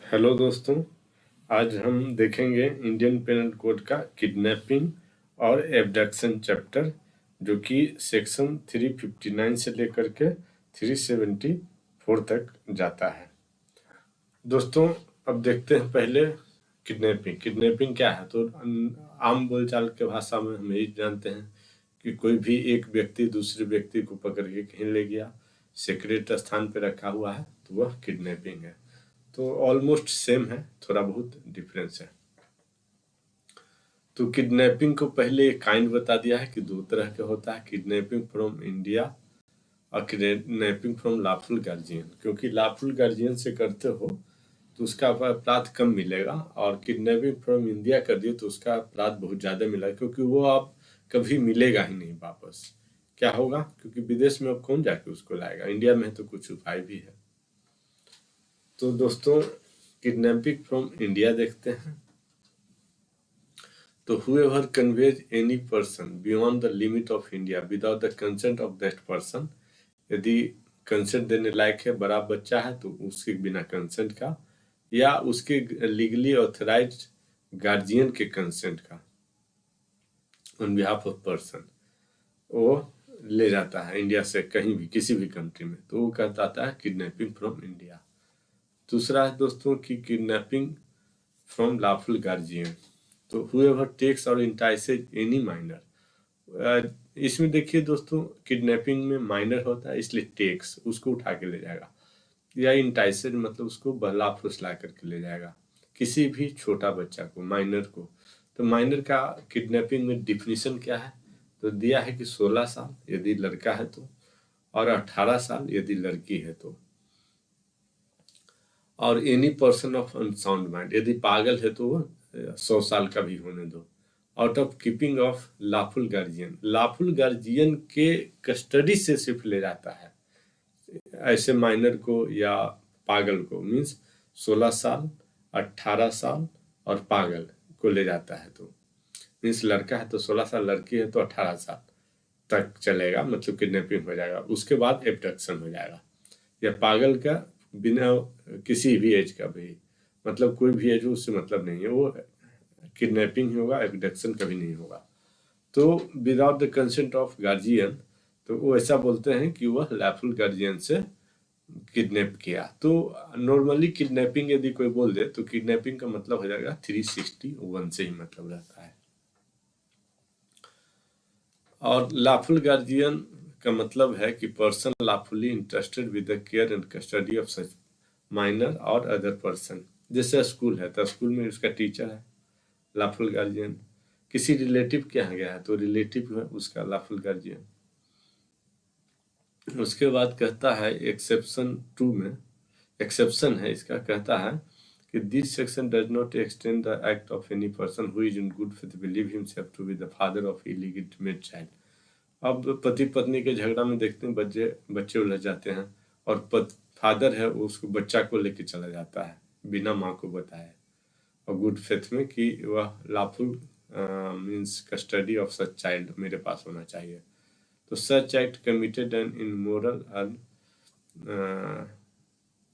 Hello दोस्तों, आज हम देखेंगे इंडियन पेनल कोड का किडनैपिंग और एब्डक्शन चैप्टर, जो कि सेक्शन 359 से लेकर के 374 तक जाता है। दोस्तों, अब देखते हैं पहले किडनैपिंग। किडनैपिंग क्या है? तो आम बोलचाल के भाषा में हम यही जानते हैं कि कोई भी एक व्यक्ति दूसरे व्यक्ति को पकड़ के कहीं ले गया, सीक्रेट स्थान पे रखा हुआ है, तो वह किडनैपिंग है। तो ऑलमोस्ट सेम है, थोड़ा बहुत डिफरेंस है। तो किडनैपिंग को पहले काइंड बता दिया है कि दो तरह के होता है, किडनैपिंग फ्रॉम इंडिया और किडनैपिंग फ्रॉम लॉफुल गार्जियन। क्योंकि लॉफुल गार्जियन से करते हो तो उसका अपराध कम मिलेगा, और किडनैपिंग फ्रॉम इंडिया कर दिए तो उसका अपराध बहुत ज़्यादा मिलेगा, क्योंकि वो आप कभी मिलेगा ही नहीं वापस। क्या होगा? क्योंकि विदेश में अब कौन जाके उसको लाएगा, इंडिया में तो कुछ उपाय भी है। तो दोस्तों, किडनैपिंग फ्रॉम इंडिया देखते हैं। तो whoever conveys any person beyond the limit of India without the consent of that person, यदि कंसेंट देने लायक है, बड़ा बच्चा है, तो उसके बिना कंसेंट का या उसके लीगली ऑथराइज्ड गार्जियन के कंसेंट का, ऑन बिहाफ ऑफ पर्सन, वो ले जाता है इंडिया से कहीं भी किसी भी कंट्री में, तो वो कहता है किडनैपिंग फ्रॉम इंडिया। दूसरा है दोस्तों कि किडनैपिंग फ्रॉम लॉफुल गार्जियन। तो whoever takes और entices any minor, इसमें देखिए दोस्तों, किडनैपिंग में माइनर होता है, इसलिए टेक्स उसको उठा के ले जाएगा, या इंटाइसेड मतलब उसको बहला फुसला करके ले जाएगा, किसी भी छोटा बच्चा को, माइनर को। तो माइनर का किडनैपिंग में डिफिनीशन क्या है? तो दिया है कि 16 साल यदि लड़का है तो, और 18 साल यदि लड़की है तो, और any person of unsound mind, यदि पागल है तो वो 100 साल का भी होने दो। Out of keeping of lawful guardian, lawful guardian के कस्टडी से सिर्फ ले जाता है ऐसे माइनर को या पागल को। मीन्स 16 साल, 18 साल और पागल को ले जाता है। तो मीन्स लड़का है तो 16 साल, लड़की है तो 18 साल तक चलेगा, मतलब किडनैपिंग हो जाएगा। उसके बाद एब्डक्शन हो जाएगा, या पागल का बिना किसी भी एज का भी, मतलब कोई भी एज उससे मतलब नहीं है, वो किडनैपिंग ही होगा, एब्डक्शन कभी नहीं होगा। तो without the consent of guardian, तो वो ऐसा बोलते हैं कि वह लॉफुल गार्जियन से किडनैप किया। तो नॉर्मली किडनैपिंग यदि कोई बोल दे तो किडनैपिंग का मतलब हो जाएगा 361 से ही मतलब रहता है। और लॉफुल गार्जियन का मतलब है कि person lawfully interested with the care and custody of such minor और अदर पर्सन। जैसे स्कूल है तो स्कूल में उसका टीचर है लॉफुल गार्जियन, किसी रिलेटिव के यहाँ गया है तो रिलेटिव है उसका लॉफुल गार्जियन। उसके बाद कहता है एक्सेप्शन 2 में, एक्सेप्शन है इसका, कहता है कि this section does not extend the act of any person who is in good faith believe himself to be the father of illegitimate child. अब पति पत्नी के झगड़ा में देखते हैं बच्चे उलझ जाते हैं, और फादर है उसको बच्चा को लेके चला जाता है बिना माँ को बताए, और गुड फेथ में कि वह lawful means custody of such child मेरे पास होना चाहिए। तो such act committed N immoral and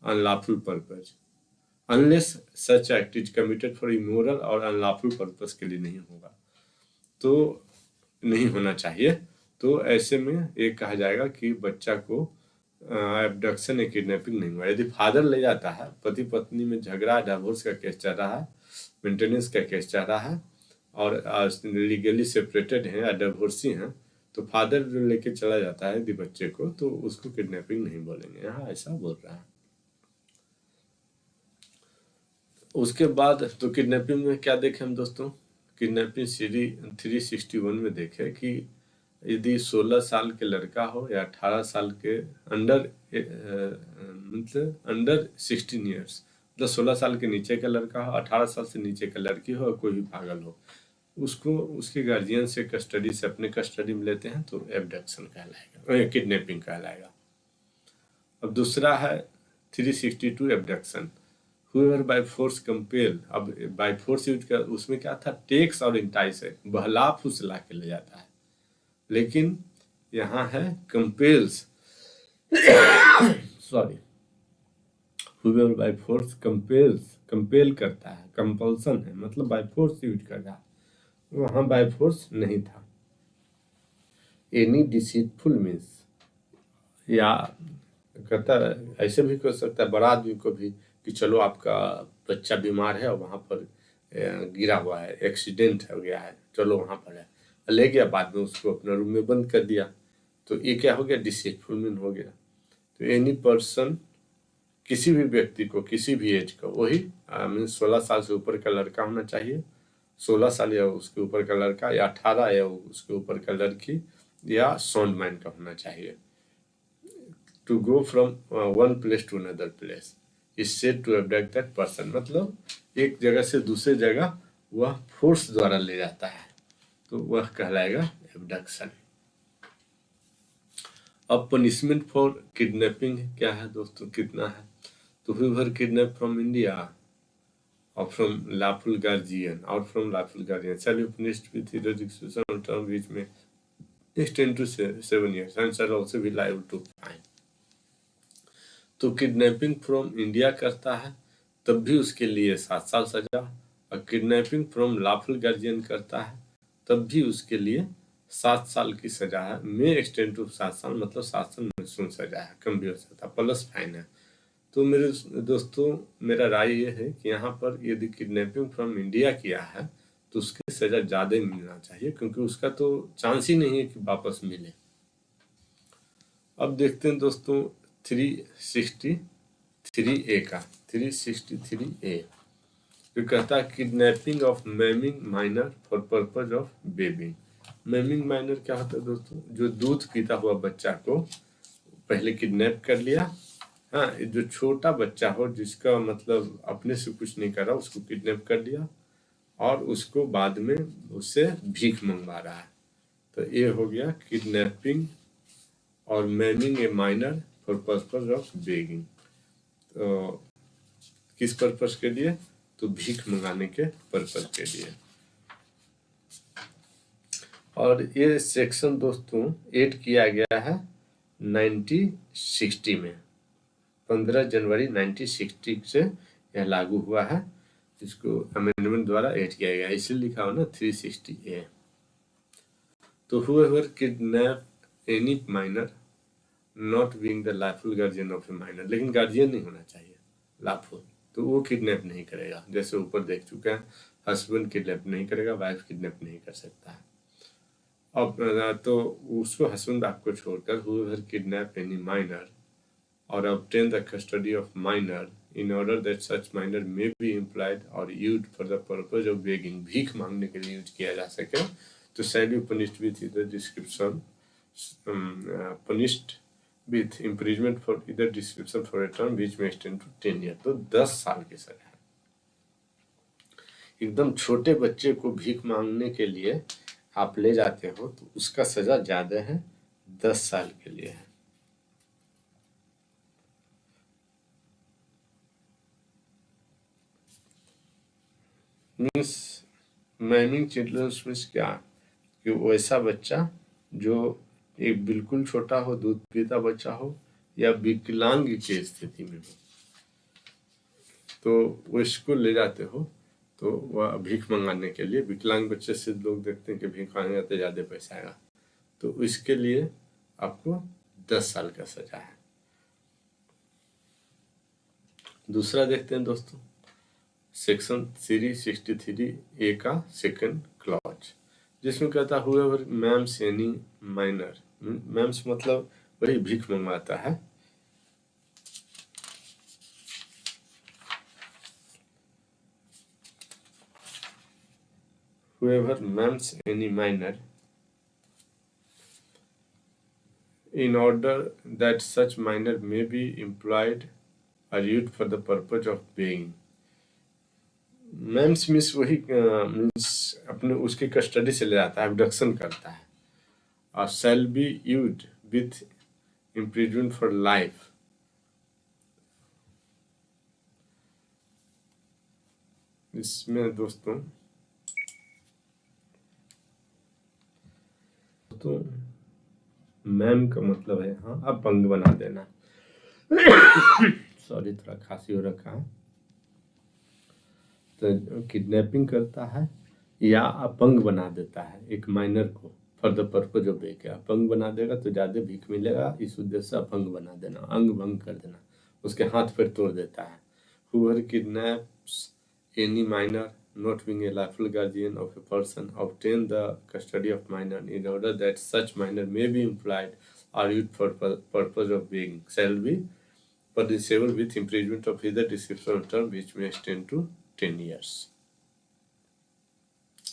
unlawful purpose, unless such act is committed for immoral और अनलॉफुल पर्पज के लिए नहीं होगा, तो नहीं होना चाहिए। तो ऐसे में ये कहा जाएगा कि बच्चा को एब्डक्शन या किडनैपिंग नहीं हुआ। यदि फादर ले जाता है, पति पत्नी में झगड़ा, डिवोर्स का केस चल रहा है, मेंटेनेंस का केस चल रहा है, और लीगली सेपरेटेड हैं या डिवोर्सी हैं, तो फादर जो लेके चला जाता है यदि बच्चे को, तो उसको किडनैपिंग नहीं बोलेंगे, यहाँ ऐसा बोल रहा है। उसके बाद तो किडनैपिंग में क्या देखें हम दोस्तों, किडनैपिंग सीरी 361 में देखे कि यदि 16 साल के लड़का हो या 18 साल के अंडर मतलब अंडर 16 ईयर्स, मतलब 16 साल के नीचे का लड़का हो, 18 साल से नीचे का लड़की हो, और कोई भी पागल हो, उसको उसके गार्जियन से कस्टडी से अपने कस्टडी में लेते हैं तो एब्डक्शन कहलाएगा, किडनैपिंग कहलाएगा। अब दूसरा है 362 abduction, whoever by force compel। अब बाय फोर्स यूज कर, उसमें क्या था, टेक्स और इंटाइस है, बहला फुसला के ले जाता है, लेकिन यहाँ है compels sorry, whoever by force compel करता है, कंपल्सन है, मतलब बाय फोर्स यूज कर रहा है, वहां बाय फोर्स नहीं था। एनी डिसीटफुल मीन्स, या कहता है ऐसे भी कर सकता है बड़ा आदमी को भी कि चलो आपका बच्चा बीमार है और वहां पर गिरा हुआ है, एक्सीडेंट हो गया है, चलो वहां पर है, ले गया, बाद में उसको अपना रूम में बंद कर दिया, तो ये क्या हो गया, डिसीटफुल मीन हो गया। तो एनी पर्सन, किसी भी व्यक्ति को, किसी भी एज का, वही मीन 16 साल से ऊपर का लड़का होना चाहिए, 16 साल या उसके ऊपर का लड़का, या 18 या उसके ऊपर का लड़की, या साउंड माइंड का होना चाहिए। To go from one place to another place is said to abduct that person, मतलब एक जगह से दूसरे जगह वह फोर्स द्वारा ले जाता है, तो वह कहलाएगा एब्डक्शन। अब पनिशमेंट फॉर किडनैपिंग क्या है दोस्तों, कितना है, तो whoever kidnapped from India or from lawful guardian shall be punished with either execution or term which may extend to 7 years and shall also be liable to fine। तो kidnapping from India करता है तब भी उसके लिए 7 साल सजा, और किडनैपिंग फ्रॉम लॉफुल गार्जियन करता है तब भी उसके लिए 7 साल की सजा है, मे एक्सटेंड टू 7 साल, मतलब 7 साल मैक्सिमम सजा है, कम भी हो सकता है, प्लस फाइन है। तो मेरे दोस्तों, मेरा राय ये है कि यहाँ पर यदि किडनैपिंग फ्रॉम इंडिया किया है तो उसकी सजा ज़्यादा मिलना चाहिए, क्योंकि उसका तो चांस ही नहीं है कि वापस मिले। अब देखते हैं दोस्तों 363A का, 363A जो कहता है kidnapping of maiming minor for purpose of begging. Maiming minor क्या होता है दोस्तों, जो दूध पीता हुआ बच्चा को पहले किडनैप कर लिया, हाँ, जो छोटा बच्चा हो जिसका मतलब अपने से कुछ नहीं कर रहा, उसको किडनैप कर लिया और उसको बाद में उससे भीख मंगवा रहा है, तो ये हो गया किडनैपिंग और maiming a minor for purpose of begging. तो किस पर्पज के लिए, तो भीख मंगाने के पर्पज के लिए। और ये सेक्शन दोस्तों ऐड किया गया है 1960 में, 15 जनवरी 1960 से यह लागू हुआ है, इसको अमेंडमेंट द्वारा ऐड किया गया, इसलिए लिखा हो ना 360A। तो whoever kidnap any minor not being the lawful guardian of a minor, लेकिन गार्जियन नहीं होना चाहिए lawful, तो वो किडनैप नहीं करेगा, जैसे ऊपर देख चुके हैं, हस्बैंड किडनैप नहीं करेगा, वाइफ किडनैप नहीं कर सकता है। अब तो उसको हस्बैंड आपको छोड़कर whoever kidnap any minor or obtain the custody of minor in order that such minor may be employed or used for the purpose of begging, भीख मांगने के लिए यूज किया जा सके, तो shall be punished with either description punished with imprisonment for either description for a term which may extend to 10 years, तो 10 साल की सजा है। एकदम छोटे बच्चे को भीख मांगने के लिए आप ले जाते हो तो उसका सजा ज्यादा है, 10 साल के लिए है। मीन्स मैमिंग चिल्ड्रंस मीन्स क्या, कि वैसा बच्चा जो एक बिल्कुल छोटा हो, दूध पीता बच्चा हो, या विकलांग की स्थिति में हो, तो वो इसको ले जाते हो तो वह भीख मंगाने के लिए, विकलांग बच्चे से लोग देखते हैं कि भीख मांगने तो ज़्यादा पैसा आएगा, तो इसके लिए आपको 10 साल का सजा है। दूसरा देखते हैं दोस्तों, सेक्शन 363A का सेकंड क्लॉज, जिसमें कहता है whoever ma'am's any minor, ma'am's मतलब वही भीख मंगवाता है, whoever maims any minor in order that such minor may be employed or used for the purpose of begging। Ma'am's means वही मीन्स अपने उसकी कस्टडी से ले जाता है, एब्डक्शन करता है, और shall be used with imprisonment for life. इसमें दोस्तों तो मैम का मतलब है हाँ, अब बंद बना देना सॉरी थोड़ा खांसी हो रखा है। तो किडनैपिंग करता है या अपंग बना देता है एक माइनर को for the purpose of beg. अपंग बना देगा तो ज़्यादा भीख मिलेगा, इस उद्देश्य से अपंग बना देना, अंग भंग कर देना, उसके हाथ पैर तोड़ देता है। Whoever kidnaps any minor not being a lawful guardian of a person obtain the custody of minor in order that such minor may be employed or used for purpose of being shall be punishable with imprisonment of either description of term which may extend to 10 years।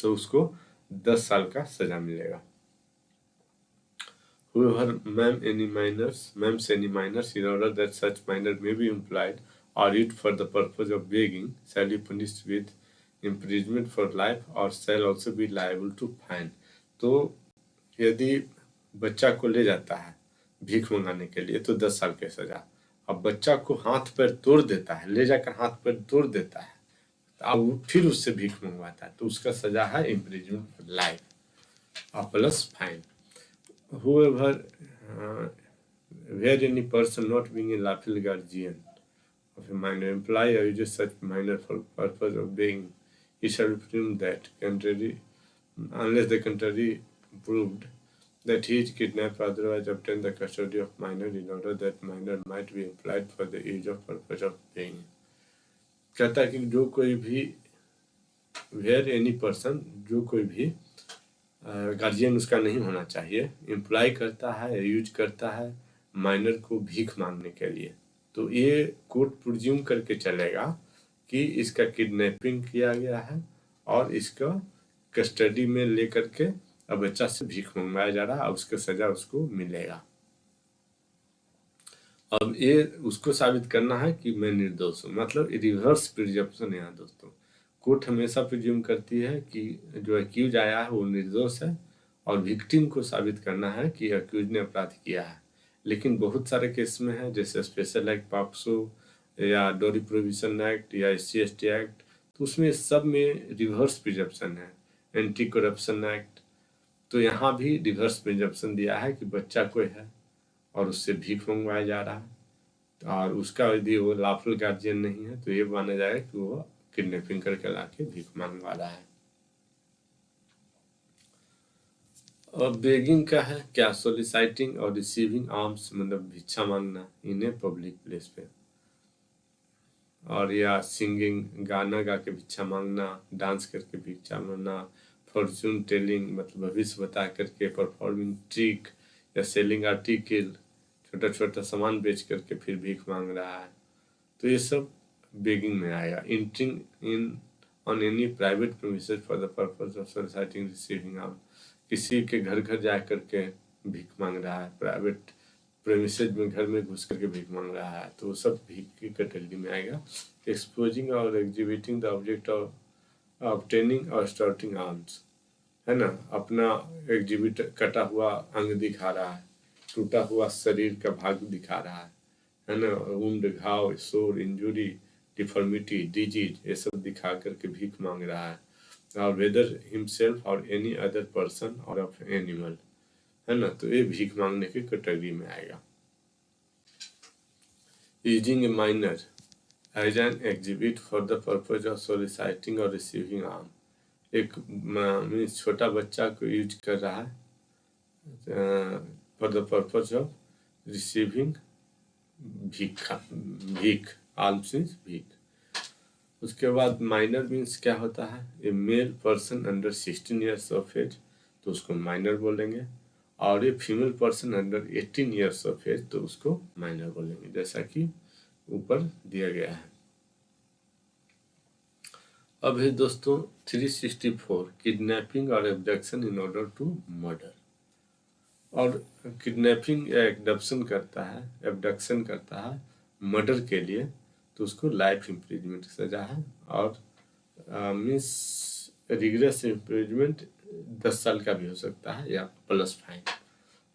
तो उसको 10 साल का सजा मिलेगा। Whoever maims any minors in order that such minor may be employed or used for the purpose of begging shall be punished with imprisonment for life or shall also be liable to fine। तो यदि बच्चा को ले जाता है भीख मंगाने के लिए तो 10 साल की सजा। अब बच्चा को हाथ पैर तोड़ देता है, ले जाकर हाथ पैर तोड़ देता है, अब फिर उससे भीख मंगवाता है तो उसका सजा है imprisonment for life plus fine. Whoever where any person not being a lawful guardian of a minor employ or uses such minor for purpose of being, he shall be presumed that contrary, unless the contrary proved that he is kidnapped or otherwise obtained the custody of minor in order that minor might be employed for the use of purpose of being। कहता है कि जो कोई भी where any person, जो कोई भी guardian उसका नहीं होना चाहिए, एम्प्लॉय करता है, यूज करता है माइनर को भीख मांगने के लिए, तो ये कोर्ट प्रिज्यूम करके चलेगा कि इसका किडनैपिंग किया गया है और इसका कस्टडी में लेकर के अब बच्चा से भीख मंगवाया जा रहा है और उसका सजा उसको मिलेगा। अब ये उसको साबित करना है कि मैं निर्दोष हूँ, मतलब रिवर्स प्रिजम्पशन। यहाँ दोस्तों कोर्ट हमेशा प्रिज्यूम करती है कि जो एक्यूज आया है वो निर्दोष है और विक्टिम को साबित करना है कि एक्यूज ने अपराध किया है। लेकिन बहुत सारे केस में है जैसे स्पेशल एक्ट पॉक्सो या डोरी प्रोहिबिशन एक्ट या SC/ST एक्ट, तो उसमें सब में रिवर्स प्रिजम्पशन है, एंटी करप्शन एक्ट। तो यहाँ भी रिवर्स प्रिजम्पशन दिया है कि बच्चा कोई है और उससे भीख मंगवाया जा रहा है और उसका यदि वो लॉफुल गार्जियन नहीं है तो ये माना जाएगा कि वो किडनैपिंग करके लाके भीख मांगवा रहा है। और बेगिंग का है क्या, सोलिसाइटिंग और रिसीविंग आर्म्स, मतलब भिक्षा मांगना इन्हें पब्लिक प्लेस पे, और या सिंगिंग, गाना गा के भिक्षा मांगना, डांस करके भिक्षा मांगना, फॉर्चून टेलिंग मतलब भविष्य बता करके, परफॉर्मिंग ट्रिक या सेलिंग आर्टिकल, छोटा छोटा सामान बेच करके फिर भीख मांग रहा है, तो ये सब बेगिंग में आएगा। Entering in on any private premises for the purpose of soliciting receiving alms, किसी के घर घर जा करके भीख मांग रहा है, प्राइवेट प्रेमिसेज में घर में घुस करके भीख मांग रहा है, तो वो सब भीख की कैटेगरी में आएगा। एक्सपोजिंग और exhibiting the object of obtaining और स्टार्टिंग आर्म्स, है ना, अपना एग्जिबिट कटा हुआ अंग दिखा रहा है, टूटा हुआ शरीर का भाग दिखा रहा है ना, वुंड, घाव, सोर, इंजुरी, डिफॉर्मिटी, डिजीज, ये सब दिखा करके भीख मांग रहा है। और वेदर हिमसेल्फ और एनी अदर पर्सन और ऑफ एनिमल, है ना, तो ये भीख मांगने की कैटेगरी में आएगा। Using a minor as an exhibit for the purpose of soliciting और रिसीविंग आर्म, एक मीन्स छोटा बच्चा को यूज कर रहा है for the purpose of receiving भीख, आर्म्स मीन्स भीख। उसके बाद माइनर मीन्स क्या होता है, a male person under 16 years of age, तो उसको माइनर बोलेंगे, और a female person under 18 years of age तो उसको माइनर बोलेंगे, जैसा कि ऊपर दिया गया है। अब है दोस्तों 364 किडनैपिंग और abduction in order to murder. और किडनैपिंग या एब्डक्शन करता है, एब्डक्शन करता है मर्डर के लिए, तो उसको लाइफ इम्प्रिजमेंट सजा है, और मीन्स रिग्रेस इम्प्रिजमेंट 10 साल का भी हो सकता है या plus fine.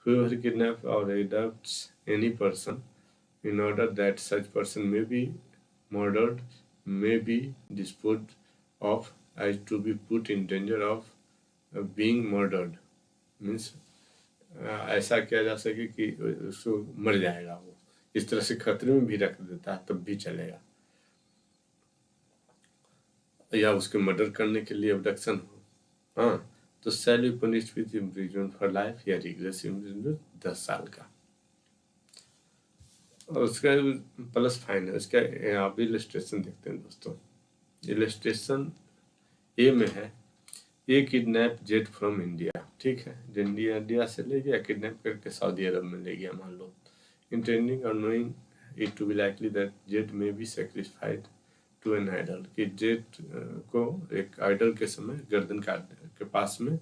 Whoever kidnaps or abducts any person in order that such person may be murdered may be disposed of as to be put in danger of being murdered, means ऐसा किया जा सके कि उसको मर जाएगा वो, इस तरह से खतरे में भी रख देता है तब भी चलेगा, या उसके मर्डर करने के लिए अबडक्शन हो, हाँ, तो shall be punished with imprisonment for life या रिग्रेसिव इम्प्रिजनमेंट 10 साल का। और उसका प्लस फाइन है। उसका आप इलस्ट्रेशन देखते हैं दोस्तों। इलस्ट्रेशन ए में है, ए किडनैप जेट फ्रॉम इंडिया, ठीक है, जो इंडिया से ले गया, किडनैप करके सऊदी अरब में ले गया मान लो, इंटेंडिंग और knowing it to be likely that जेट may be sacrificed to an idol, कि जेट को एक आइडल के समय गर्दन काट के पास में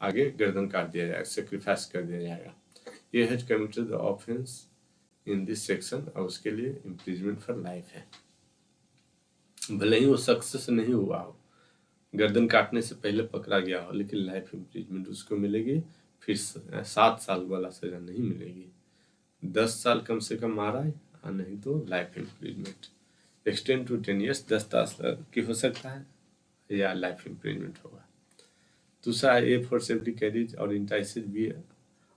आगे गर्दन काट दिया जाएगा, सेक्रीफाइस कर दिया जाएगा। ये has committed the offence in this section, और उसके लिए इम्प्रिजमेंट फॉर लाइफ है। भले ही वो सक्सेस नहीं हुआ हो, गर्दन काटने से पहले पकड़ा गया हो, लेकिन लाइफ इम्प्रिजमेंट उसको मिलेगी, फिर 7 साल वाला सजा नहीं मिलेगी, 10 साल कम से कम मारा है, और नहीं तो life imprisonment. Extend to 10 years, 10 साल की हो सकता है, या लाइफ इम्प्रिजमेंट होगा। दूसरा, ए फोर्सिबली कैरीज और entices B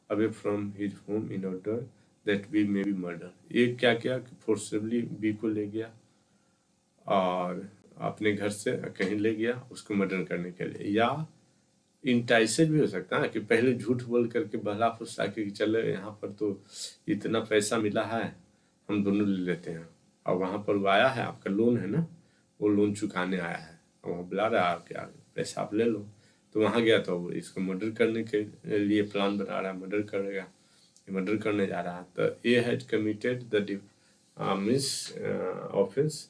away from his home in order that B may be murder. ये क्या किया कि फोर्सिबली बी को ले गया और अपने घर से कहीं ले गया उसको मर्डर करने के लिए, या इंटाइसेड भी हो सकता है कि पहले झूठ बोल करके बहला फुसला के कि चले यहाँ पर तो इतना पैसा मिला है, हम दोनों ले लेते हैं, और वहाँ पर वो आया है, आपका लोन है ना, वो लोन चुकाने आया है, और वहाँ बुला रहा है क्या पैसा आप ले लो, तो वहाँ गया तो वो इसको मर्डर करने के लिए प्लान बना रहा है, मर्डर करेगा, मर्डर करने जा रहा है। तो A has committed the miss offence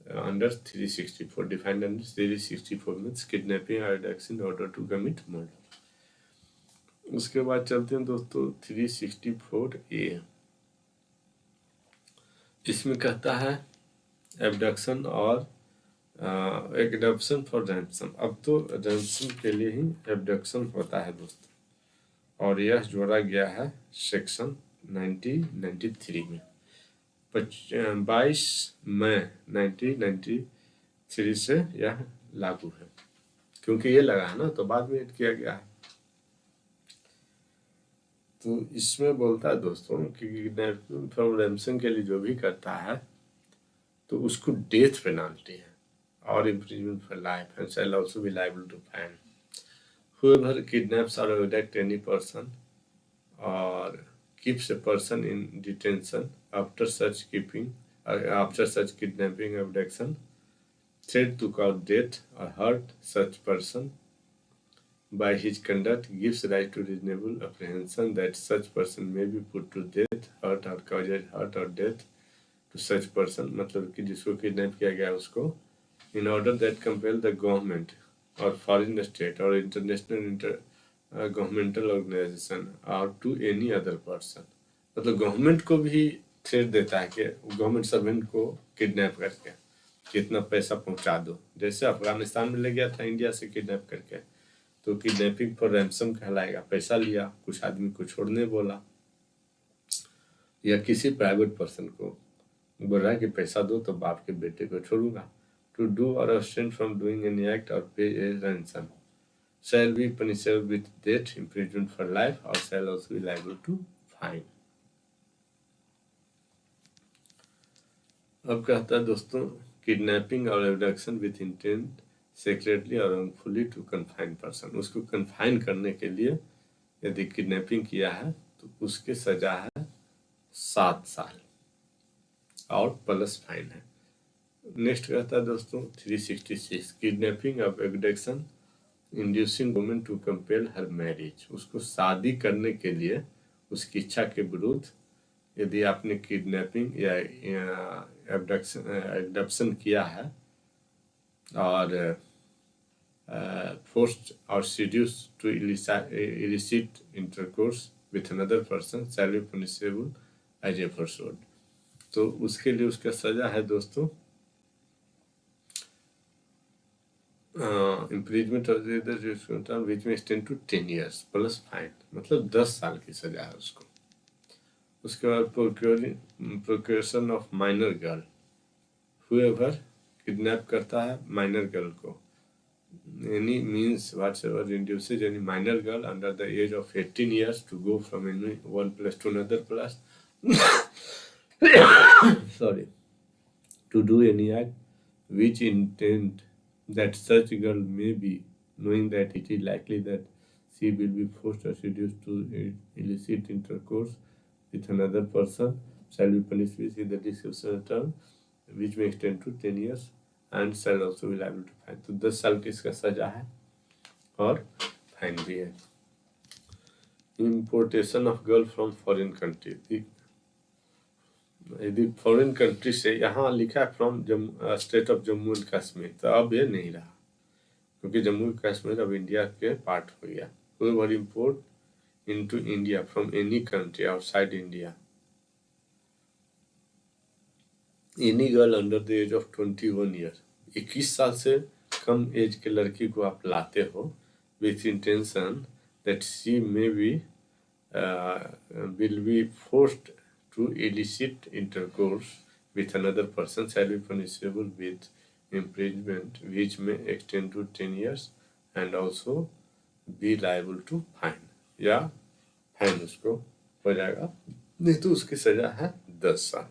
under 364, defined under 364 means kidnapping or abduction in order to commit murder। उसके बाद चलते हैं दोस्तों 364A। इसमें कहता है एबडक्शन और एडॉप्शन फॉर रैंसम। अब तो रैंसम के लिए ही एबडक्शन होता है दोस्तों, और यह जोड़ा गया है सेक्शन 1993 में। 22 मई 1993 से यह लागू है, क्योंकि ये लगा है ना तो बाद में ऐड किया गया है। तो इसमें बोलता है दोस्तों कि किडनैपिंग फ्रॉम रैंसम के लिए जो भी करता है तो उसको डेथ पेनाल्टी है और imprisonment for life and shall also be liable to fine whoever kidnaps or abducts any person or keeps a person in detention after such kidnapping, abduction, threat to cause death or hurt such person by his conduct gives rise to reasonable apprehension that such person may be put to death, hurt or causes hurt or death to such person, मतलब कि जिसको kidnap किया गया उसको, in order that compel the government or foreign state or international governmental organisation और to any other person, मतलब government को भी थ्रेट देता है कि गवर्नमेंट सर्वेंट को किडनैप करके कितना पैसा पहुंचा दो, जैसे अफगानिस्तान में ले गया था इंडिया से किडनैप करके, तो किडनैपिंग फॉर रैंसम कहलाएगा। पैसा लिया, कुछ आदमी को छोड़ने बोला, या किसी प्राइवेट पर्सन को बोल रहा है कि पैसा दो तो बाप के बेटे को छोड़ूंगा। टू डू और abstain from doing any act or pay a ransom shall be punishable with death, imprisonment for life, or shall also be liable to fine। अब कहता है दोस्तों किडनैपिंग और एबडक्शन विथ इंटेंट सेक्रेटली और wrongfully to confine person, उसको confine करने के लिए यदि किडनैपिंग किया है तो उसके सजा है 7 साल और प्लस फाइन है। नेक्स्ट कहता है दोस्तों 366 kidnapping of abduction inducing women to compel her marriage, उसको शादी करने के लिए उसकी इच्छा के विरुद्ध यदि आपने किडनैपिंग या एबडक्शन किया है और फोर्स्ड और seduce to illicit intercourse with another person shall be punishable as a forced, तो उसके लिए उसका सजा है दोस्तों imprisonment which may extend to 10 years plus fine, मतलब 10 साल की सजा है उसको। उसके बाद procuration of minor girl, whoever kidnap करता है माइनर गर्ल को, any means whatsoever induces any minor girl under the age of 18 years to go from any one place to another place sorry, to do any act which intent that such girl may be, knowing that it is likely that she will be forced or seduced to illicit intercourse with another person, shall be punished with the discretionary term, which may extend to 10 years and shall also be liable to fine. तो 10 साल की इसका सजा है और fine भी है. Importation of girl from foreign country. यदि फॉरेन कंट्री से, यहाँ लिखा है from state of Jammu and Kashmir, तो अब ये नहीं रहा क्योंकि जम्मू एंड कश्मीर अब इंडिया के पार्ट हो गया. Whoever import into India from any country outside India, any girl under the age of 21 years, 21 साल से कम एज के लड़की को आप लाते हो with intention that she may be will be forced to illicit intercourse with another person, shall be punishable with imprisonment which may extend to 10 years and also be liable to fine. या fine उसको हो जाएगा, नहीं तो उसकी सजा है 10 साल.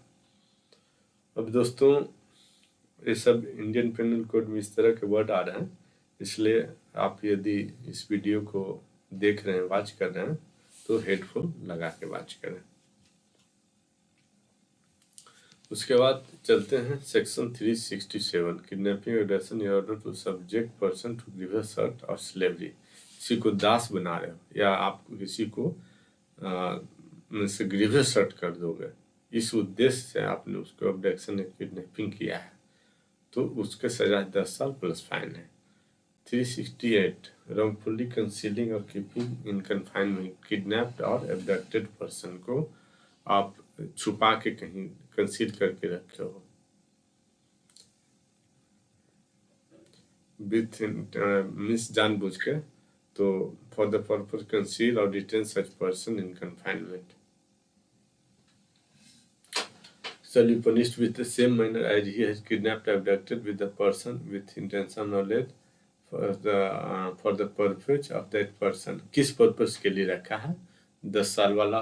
अब दोस्तों ये सब इंडियन पेनल कोड में इस तरह के वर्ड आ रहे हैं, इसलिए आप यदि इस वीडियो को देख रहे हैं, वॉच कर रहे हैं, तो हेडफोन लगा के वॉच करें. उसके बाद चलते हैं section 367, kidnapping aggression in order to subject person to grievous hurt और स्लेवरी. किसी को दास बना रहे हो या आप किसी को ग्रीवियस हर्ट कर दोगे, इस उद्देश्य से आपने उसको अब्डक्शन या किडनैपिंग किया है, तो उसके सजा 10 साल प्लस फाइन है. 368, wrongfully concealing or keeping in confinement kidnapped और एब्डक्टेड पर्सन को आप छुपा के कहीं कंसील करके रखे हो विथ मीन्स जानबूझ के, तो फॉर द पर्पज कंसील और detain such person in confinement shall be punished with the same manner as he has kidnapped or abducted with the person with intention knowledge for the purpose of that person. किस purpose के लिए रखा है? 10 साल वाला,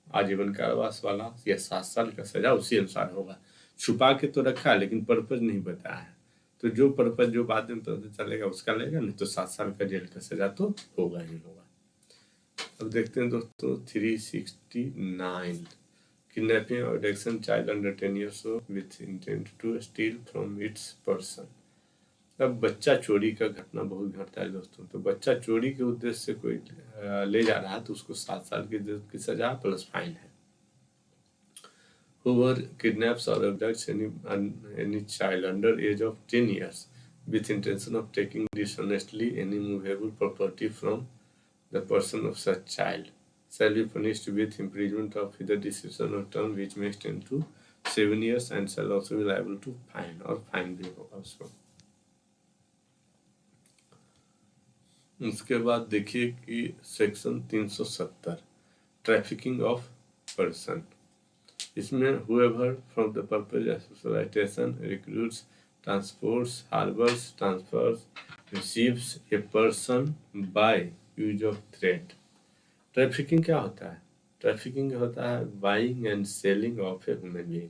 आजीवन कारावास वाला या 7 साल का सजा उसी अनुसार होगा. छुपा के तो रखा है लेकिन पर्पस नहीं बताया है, तो जो पर्पस जो बाद में पता चलेगा उसका लेगा, नहीं तो 7 साल का जेल का सजा तो होगा ही होगा. अब देखते हैं दोस्तों 369, किडनैपिंग और abduction child under 10 years old with intent to steal from its person. अब बच्चा चोरी का घटना बहुत घटता है दोस्तों, तो बच्चा चोरी के उद्देश्य से कोई ले जा रहा है तो उसको 7 साल की सजा प्लस फाइन है. Whoever kidnaps or abducts any child under age of 10 years with intention of taking dishonestly any movable property from the person of such child shall be punished with imprisonment of either decision or term which may extend to 7 years and shall also be liable to fine, और fine भी होगा उसको. उसके बाद देखिए कि section 370, trafficking of person. इसमें whoever from the purpose of solicitation recruits, transports, harbors, transfers, receives a person by use of threat. Trafficking क्या होता है? ट्रैफिकिंग होता है buying and selling of a human being.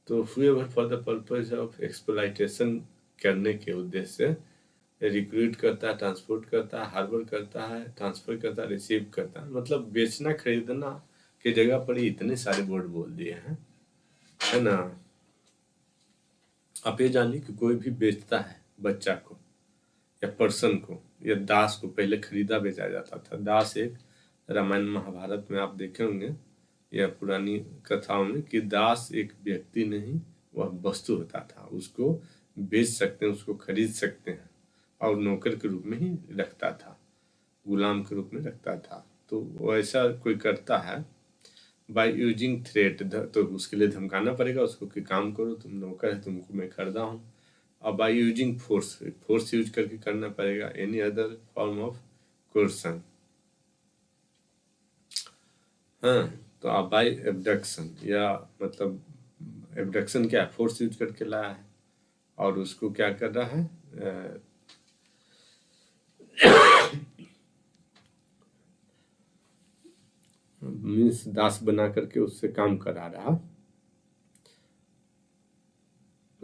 तो whoever for the purpose of exploitation करने के उद्देश्य से रिक्रूट करता है, ट्रांसपोर्ट करता है, हार्बर करता है, ट्रांसफर करता है, रिसीव करता है, मतलब बेचना खरीदना की जगह पर ही इतने सारे वर्ड बोल दिए हैं, है ना. आप ये जानिए कि कोई भी बेचता है बच्चा को या पर्सन को या दास को, पहले खरीदा बेचा जाता था. दास एक रामायण महाभारत में आप देखे होंगे या पुरानी कथाओं में कि दास एक व्यक्ति नहीं, वह वस्तु होता था. उसको बेच सकते हैं, उसको खरीद सकते हैं और नौकर के रूप में ही रखता था, गुलाम के रूप में रखता था. तो वैसा कोई करता है बाय यूजिंग थ्रेट, तो उसके लिए धमकाना पड़ेगा उसको कि काम करो, तुम नौकर है, तुमको मैं खरीदा हूँ. और by using force, force use करके करना पड़ेगा. Any other form of कोर्सन. हाँ, तो आप बाय एब्डक्शन, या मतलब एब्डक्शन क्या है? फोर्स यूज करके लाया है और उसको क्या कर रहा है, मीन्स दास बना करके उससे काम करा रहा.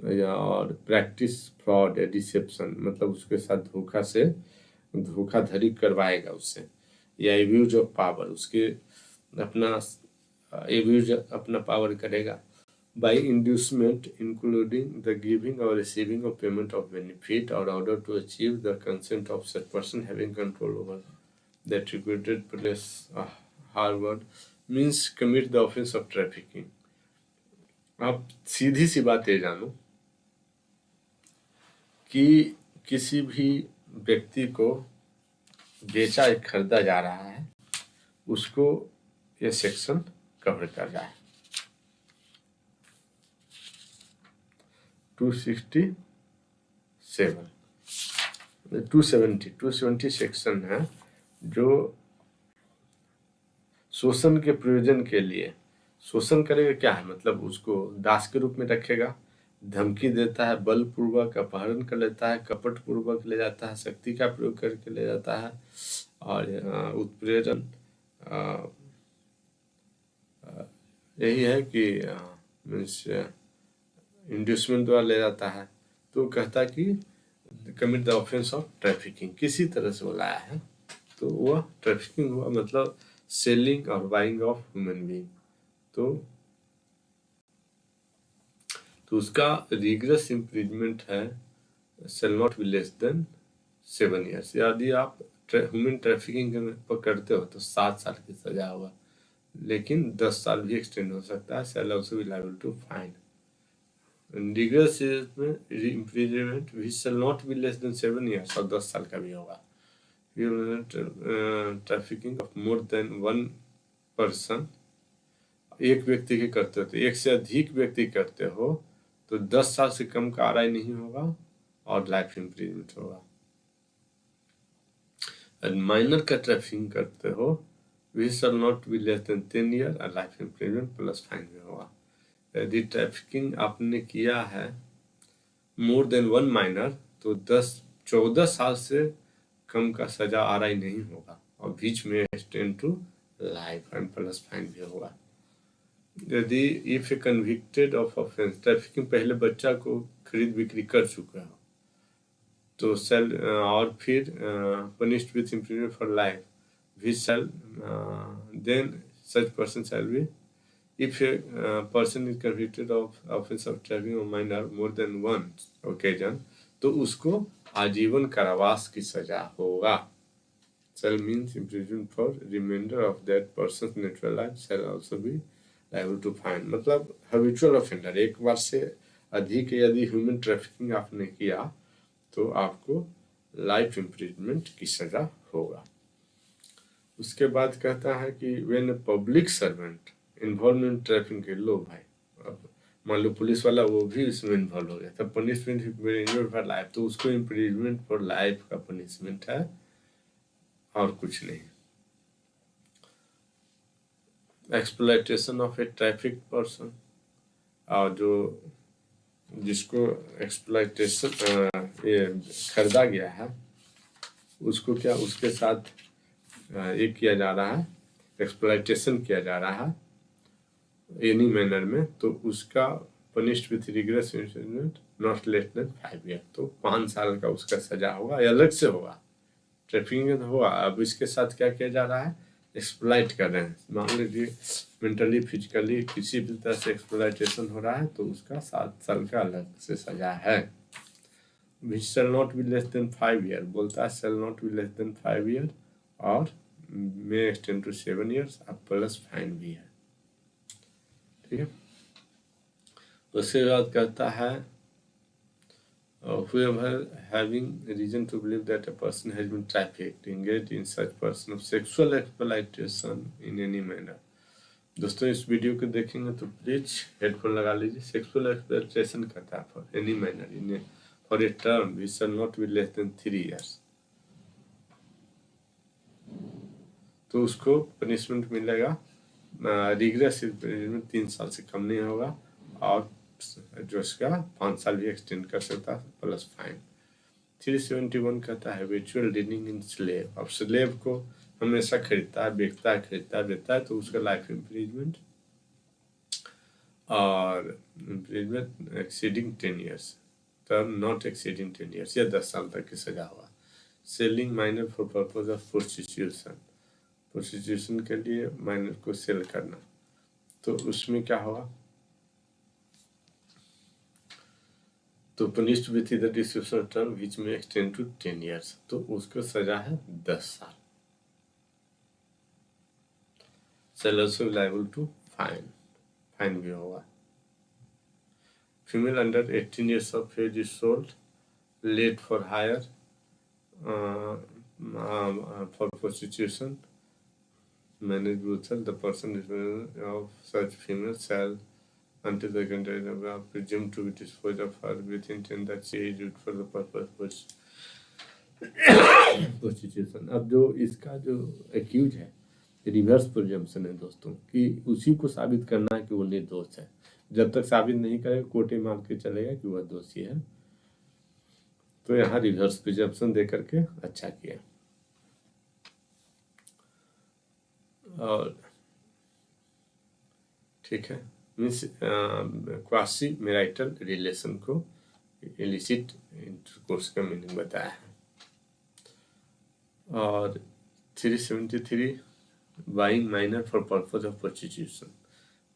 या और प्रैक्टिस फ्रॉड या डिसेप्शन, मतलब उसके साथ धोखाधड़ी करवाएगा उससे, या एब्यूज ऑफ पावर, उसके अपना एब्यूज अपना पावर करेगा। By inducement including the giving और receiving of payment of benefit और order to achieve the consent of such person having control over that recruited place harboured means commit the offence of trafficking. आप सीधी सी बात ये जानो कि किसी भी व्यक्ति को बेचा या खरीदा जा रहा है, उसको ये सेक्शन कवर कर रहा है। 270 सेक्शन है जो शोषण के प्रयोजन के लिए, शोषण करेगा क्या है, मतलब उसको दास के रूप में रखेगा, धमकी देता है, बलपूर्वक अपहरण कर लेता है, कपट पूर्वक ले जाता है, शक्ति का प्रयोग करके ले जाता है, और उत्प्रेरण यही है कि मीन्स इंड्यूसमेंट द्वारा ले जाता है। तो कहता कि commit the offence of trafficking, किसी तरह से वो लाया है तो वह ट्रैफिकिंग हुआ, मतलब सेलिंग और बाइंग ऑफ ह्यूमन बीइंग। तो उसका रिग्रेस इम्प्रिजमेंट है shell not be less than 7 years. यदि आप ह्यूमन ट्रैफिकिंग पकड़ते हो तो 7 साल की सजा होगा, लेकिन 10 साल भी एक्सटेंड हो सकता है। Shall also be liable to fine. Rigorous imprisonment भी shall not be less than 7 years, और 10 साल का भी होगा। Trafficking of more than 1 person, एक व्यक्ति के करते हो तो एक से अधिक व्यक्ति करते हो तो 10 साल से कम का आरआई नहीं होगा और लाइफ इम्प्रिजमेंट होगा। माइनर का ट्रैफिकिंग करते हो we shall not be less than 10 year और लाइफ इम्प्रिजमेंट प्लस फाइन भी होगा। यदि ट्रैफिकिंग आपने किया है मोर देन 1 माइनर तो 14 साल से कम का सजा आरआई नहीं होगा, और बीच में extend to life and plus fine भी होगा। यदि if a convicted of offence, trafficking पहले बच्चा को खरीद बिक्री कर चुका हो तो सेल और फिर punished with imprisonment for life, we shall then such person shall be, if a person is convicted of offence of trafficking of minor more than 1 occasion तो उसको आजीवन कारावास की सजा होगा। Shall means imprisonment for remainder of that person natural life shall also be liable to fine, मतलब habitual offender, एक बार से अधिक यदि ह्यूमन ट्रैफिकिंग आपने किया तो आपको लाइफ इम्प्रिजमेंट की सजा होगा। उसके बाद कहता है कि when public servant involve in trafficking के, लो भाई अब मान लो पुलिस वाला वो भी इसमें इन्वॉल्व हो गया, तब पनिशमेंट इम्प्रिजमेंट फॉर लाइफ, तो उसको इम्प्रिजमेंट फॉर लाइफ का पनिशमेंट है और कुछ नहीं। Exploitation of A traffic person, और जो जिसको एक्सप्लॉयटेशन ये खरीदा गया है उसको क्या उसके साथ ये किया जा रहा है, एक्सप्लॉयटेशन किया जा रहा है एनी मैनर में, तो उसका punished with rigorous imprisonment not less than 5 year, तो 5 साल का उसका सजा होगा, अलग से होगा। ट्रैफिकिंग होगा, अब इसके साथ क्या किया जा रहा है, एक्सप्लॉइट कर रहे हैं। मान लीजिए मेंटली फिजिकली किसी भी तरह से एक्सप्लॉइटेशन हो रहा है तो उसका 7 साल का अलग से सजा है। Which shall not be less than 5 year, बोलता है shall not be less than 5 year और मे एक्सटेंड टू 7 ईयर्स, अब प्लस फाइन भी है। ठीक है, उसके बाद कहता है whoever having reason to believe that a person has been trafficked, engaged in such person of sexual exploitation in any manner। दोस्तों इस वीडियो को देखेंगे तो प्लीज हेडफोन लगा लीजिए। सेक्सुअल एक्सप्लॉयटेशन करता है for any manner in for a term which shall not be less then 3 years, तो उसको पनिशमेंट मिलेगा रिग्रेस इम्प्रिजमेंट 3 साल से कम नहीं होगा, और जो इसका 5 साल भी एक्सटेंड कर सकता है प्लस फाइन। 371 कहता है विचुअल डीलिंग इन स्लेव, अब स्लेव को हमेशा खरीदता है बेचता है, खरीदता है बेचता है, तो उसका लाइफ इम्प्रिजमेंट। और imprisonment exceeding 10 years, term not exceeding 10 years, या 10 साल तक की सजा हुआ। Selling minor for purpose of prostitution, prostitution के लिए माइनर को सेल करना, तो उसमें क्या हुआ, तो punished with the description term which may extend to 10 years, तो उसको सजा है 10 साल। Seller liable to fine, fine भी होगा। Female under 18 years of age is sold let for hire for prostitution manage brothel, the person of such female shall until the container are presumed to be disposed of her with intent that she is used for the purpose prostitution। अब जो इसका जो accused है, reverse presumption है दोस्तों, कि उसी को साबित करना है कि वो निर्दोष है। जब तक साबित नहीं करेगा कोर्ट मान के चलेगा कि वह दोषी है। तो यहाँ रिवर्स प्रिजम्पशन दे करके अच्छा किया। और ठीक है, मीन्स क्वासी मैरिटल रिलेशन को इलिसिट इंटरकोर्स का मीनिंग बताया है। और 373 buying minor for purpose of prostitution,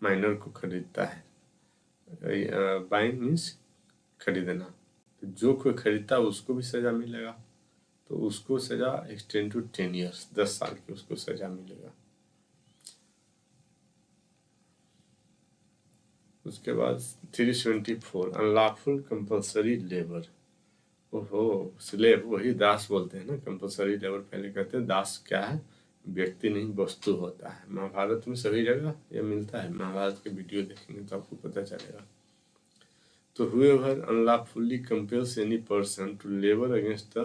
minor को खरीदता है। बाइंग मीन्स खरीदना, तो जो कोई खरीदता है उसको भी सजा मिलेगा, तो उसको सजा एक्सटेंड टू 10 ईयर्स, 10 साल की उसको सजा मिलेगा। उसके बाद 374 अनलॉफुल कंपल्सरी लेबर, ओहो स्लेव वही दास बोलते हैं ना, कंपल्सरी लेबर पहले कहते हैं। दास क्या है, व्यक्ति नहीं वस्तु होता है। महाभारत में सभी जगह ये मिलता है, महाभारत के वीडियो देखेंगे तो आपको पता चलेगा। तो whoever unlawfully compels any person to labor against the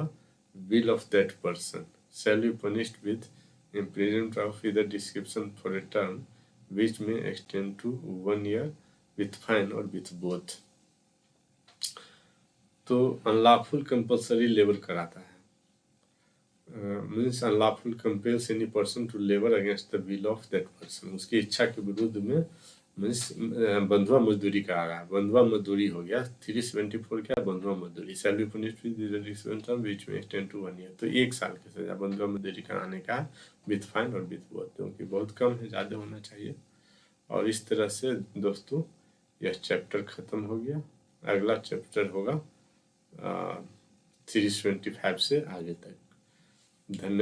will of that person shall be punished with imprisonment of either description for a term which may extend to 1 year with fine or with both। तो unlawful compulsory labour कराता है, means unlawful compels any person to labour against the will of that person, उसकी इच्छा के विरुद्ध में means बंधुआ मजदूरी करा रहा है। बंधुआ मजदूरी हो गया। 374 क्या, बंधुआ मजदूरी। Shall be punished with term which may extend to 1 year, तो 1 साल की सजा बंधुआ मजदूरी कराने का विथ फाइन और विथ बोथ, क्योंकि बहुत कम है, ज़्यादा होना चाहिए। और इस तरह से दोस्तों यह चैप्टर खत्म हो गया। अगला चैप्टर होगा 325 से आगे तक। धन्यवाद।